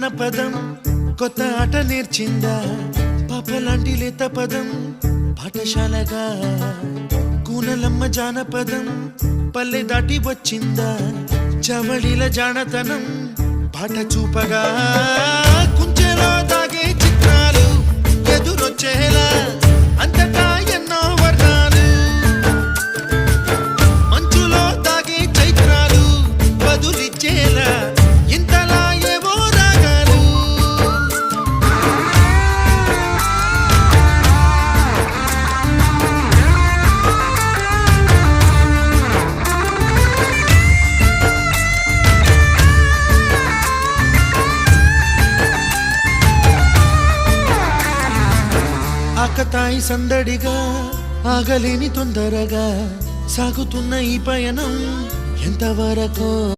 జానపదం కొత్త ఆట నేర్చిందా పాపలాంటి లేత పదం పాఠశాలగా కూనలమ్మ జానపదం పల్లె దాటి వచ్చిందా చవళిల జానతనం పాట చూపగా కుంచెలో దాగే చిత్రాలు ఎదురొచ్చేలా అంతటా ఎన్నో వర్ణాలు మంచులో దాగే చైత్రాలు బదులిచ్చేలా ఇంతలా ఏవో రాగాలు ఆకతాయి సందడిగా ఆగలేని తొందరగా సాగుతున్న ఈ పయనం ఎంతవరకు